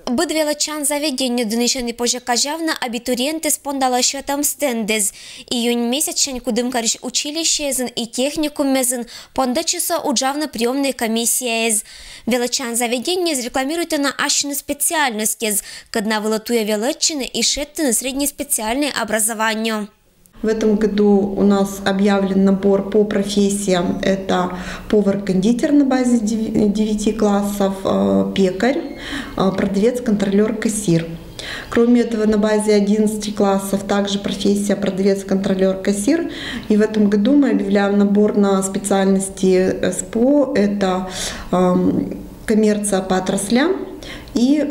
Быдвелачан заведению донесены пожакажавна абитуриенты спондала счетом стендез. Июнь месячен кудымкариш училище и техникум мезен понда часа уджавна приемная комиссия из. Велачан заведение рекламирует на ашины специальности, когда вылатуя велачины и шетты на среднеспециальное образование. В этом году у нас объявлен набор по профессиям. Это повар-кондитер на базе 9 классов, пекарь, продавец, контролер, кассир. Кроме этого, на базе 11 классов также профессия продавец, контролер, кассир. И в этом году мы объявляем набор на специальности СПО. Это коммерция по отраслям и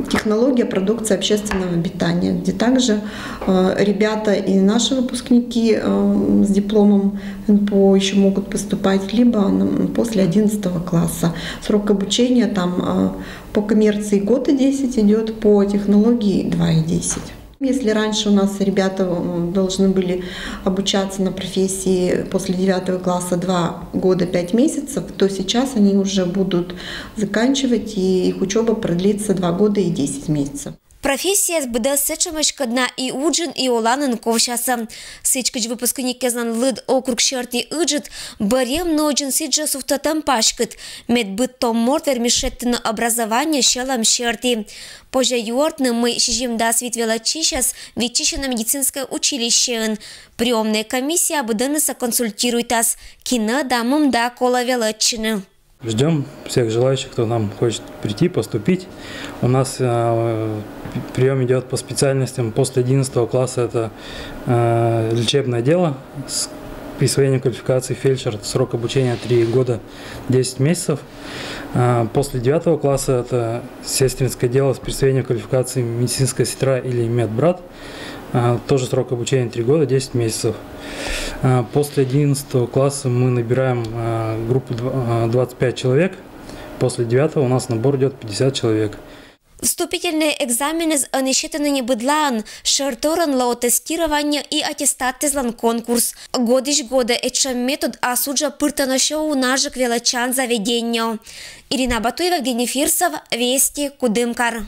технология продукции общественного питания, где также ребята и наши выпускники с дипломом НПО еще могут поступать, либо после 11 класса. Срок обучения там по коммерции год и 10 идет, по технологии 2 и 10. Если раньше у нас ребята должны были обучаться на профессии после 9 класса 2 года 5 месяцев, то сейчас они уже будут заканчивать, и их учеба продлится 2 года и 10 месяцев. Профессия сбыда сечемешка дна и уджин и оланын ковшаса. Сечкач выпускник кезан лыд округ шерти ыджит, барем ноджин сиджа суфтатам пашкет. Медбыт том морт вермишеттина образование щелам шерти. Позже юортны мы шижим да свитвела чищас ветчищено медицинское училище. Приемная комиссия быдыныса консультирует нас. Кино дамам да кола велачины. Ждем всех желающих, кто нам хочет прийти, поступить. У нас прием идет по специальностям после 11 класса. Это лечебное дело с присвоением квалификации фельдшер. Срок обучения 3 года 10 месяцев. После 9 класса это сестринское дело с присвоением квалификации медицинская сестра или медбрат. Тоже срок обучения 3 года 10 месяцев. После 11 класса мы набираем группу 25 человек. После 9 у нас набор идет 50 человек. Вступительные экзамены несчитаны не быдлан, шарторан лао тестирование и аттестаты злан конкурс. Годиш года этшем метод асуджа пыртана шоу нажик велачан заведения. Ирина Батуева, Евгений Фирсов, Вести, Кудымкар.